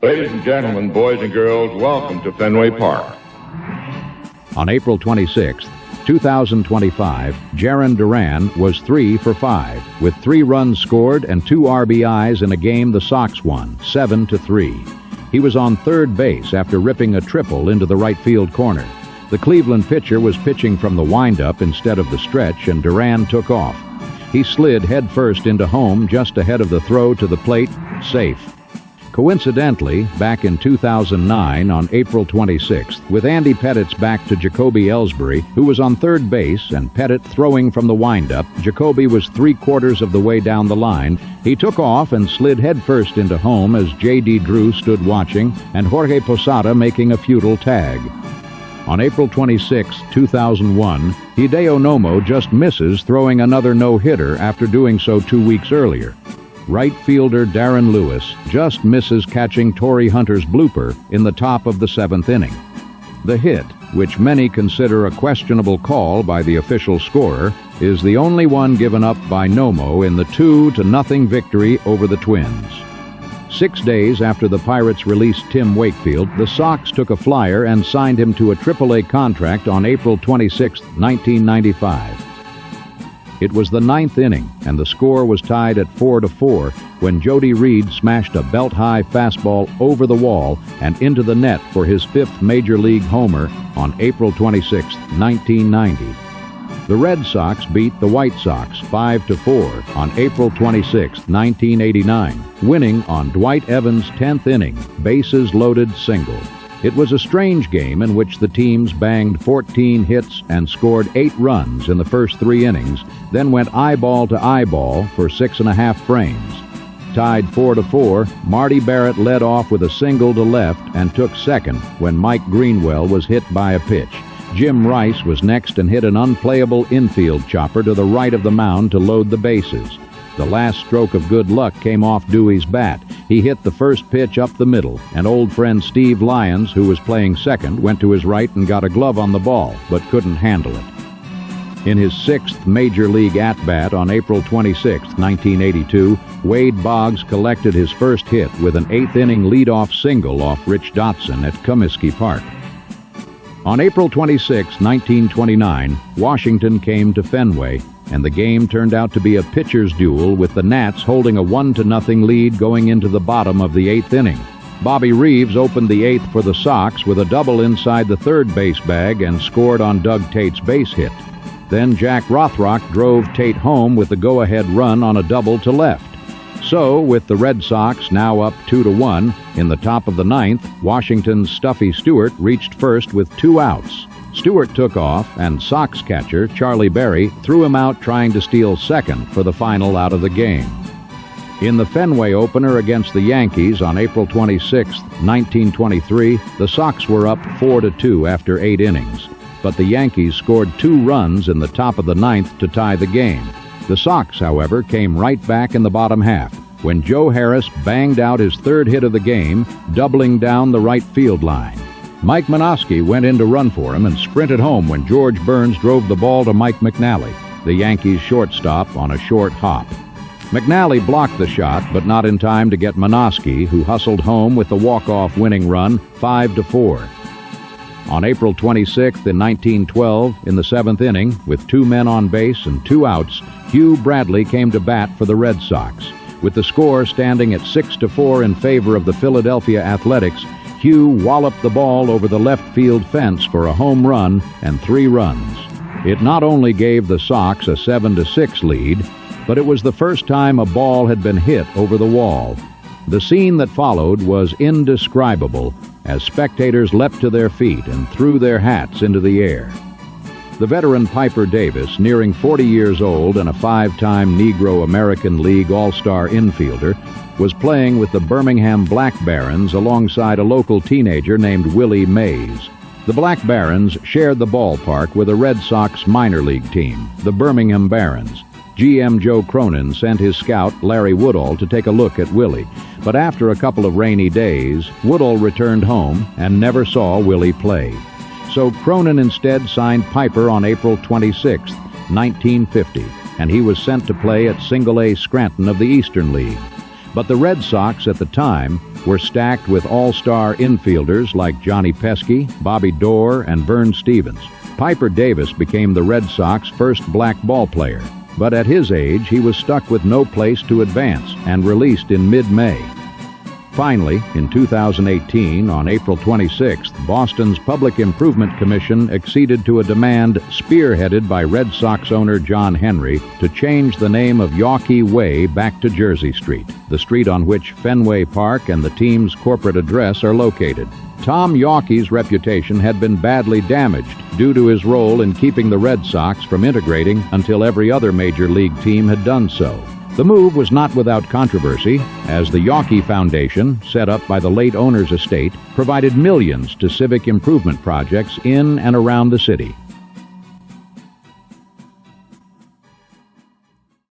Ladies and gentlemen, boys and girls, welcome to Fenway Park. On April 26, 2025, Jarren Duran was 3 for 5, with 3 runs scored and 2 RBIs in a game the Sox won, 7-3. He was on third base after ripping a triple into the right field corner. The Cleveland pitcher was pitching from the windup instead of the stretch, and Duran took off. He slid headfirst into home just ahead of the throw to the plate, safe. Coincidentally, back in 2009 on April 26th, with Andy Pettit's back to Jacoby Ellsbury, who was on third base, and Pettit throwing from the windup, Jacoby was 3/4 of the way down the line. He took off and slid headfirst into home as J.D. Drew stood watching, and Jorge Posada making a futile tag. On April 26, 2001, Hideo Nomo just misses throwing another no-hitter after doing so 2 weeks earlier. Right fielder Darren Lewis just misses catching Torrey Hunter's blooper in the top of the 7th inning. The hit, which many consider a questionable call by the official scorer, is the only one given up by Nomo in the 2-0 victory over the Twins. 6 days after the Pirates released Tim Wakefield, the Sox took a flyer and signed him to a AAA contract on April 26, 1995. It was the 9th inning, and the score was tied at 4-4 when Jody Reed smashed a belt-high fastball over the wall and into the net for his 5th Major League homer on April 26, 1990. The Red Sox beat the White Sox 5-4 on April 26, 1989, winning on Dwight Evans' 10th inning, bases-loaded single. It was a strange game in which the teams banged 14 hits and scored 8 runs in the first 3 innings, then went eyeball to eyeball for 6.5 frames. Tied 4-4, Marty Barrett led off with a single to left and took second when Mike Greenwell was hit by a pitch. Jim Rice was next and hit an unplayable infield chopper to the right of the mound to load the bases. The last stroke of good luck came off Dewey's bat. He hit the first pitch up the middle, and old friend Steve Lyons, who was playing second, went to his right and got a glove on the ball, but couldn't handle it. In his 6th Major League at-bat on April 26, 1982, Wade Boggs collected his first hit with an 8th-inning leadoff single off Rich Dotson at Comiskey Park. On April 26, 1929, Washington came to Fenway, and the game turned out to be a pitcher's duel with the Nats holding a 1-0 lead going into the bottom of the 8th inning. Bobby Reeves opened the 8th for the Sox with a double inside the third base bag and scored on Doug Tate's base hit. Then Jack Rothrock drove Tate home with the go-ahead run on a double to left. So, with the Red Sox now up 2-1, in the top of the 9th, Washington's Stuffy Stewart reached first with 2 outs. Stewart took off, and Sox catcher Charlie Berry threw him out trying to steal second for the final out of the game. In the Fenway opener against the Yankees on April 26, 1923, the Sox were up 4-2 after 8 innings, but the Yankees scored 2 runs in the top of the 9th to tie the game. The Sox, however, came right back in the bottom half when Joe Harris banged out his 3rd hit of the game, doubling down the right field line. Mike Minoski went in to run for him and sprinted home when George Burns drove the ball to Mike McNally, the Yankees' shortstop, on a short hop. McNally blocked the shot, but not in time to get Minoski, who hustled home with the walk-off winning run, 5-4. On April 26th in 1912, in the 7th inning, with 2 men on base and 2 outs, Hugh Bradley came to bat for the Red Sox. With the score standing at 6-4 in favor of the Philadelphia Athletics, Hugh walloped the ball over the left field fence for a home run and 3 runs. It not only gave the Sox a 7-6 lead, but it was the first time a ball had been hit over the wall. The scene that followed was indescribable as spectators leapt to their feet and threw their hats into the air. The veteran Piper Davis, nearing 40 years old and a 5-time Negro American League All-Star infielder, was playing with the Birmingham Black Barons alongside a local teenager named Willie Mays. The Black Barons shared the ballpark with a Red Sox minor league team, the Birmingham Barons. GM Joe Cronin sent his scout Larry Woodall to take a look at Willie, but after a couple of rainy days, Woodall returned home and never saw Willie play. So Cronin instead signed Piper on April 26, 1950, and he was sent to play at Single-A Scranton of the Eastern League. But the Red Sox at the time were stacked with all-star infielders like Johnny Pesky, Bobby Dorr, and Vern Stevens. Piper Davis became the Red Sox first black ball player, but at his age he was stuck with no place to advance and released in mid-May. Finally, in 2018, on April 26th, Boston's Public Improvement Commission acceded to a demand spearheaded by Red Sox owner John Henry to change the name of Yawkey Way back to Jersey Street, the street on which Fenway Park and the team's corporate address are located. Tom Yawkey's reputation had been badly damaged due to his role in keeping the Red Sox from integrating until every other major league team had done so. The move was not without controversy, as the Yawkey Foundation, set up by the late owner's estate, provided millions to civic improvement projects in and around the city.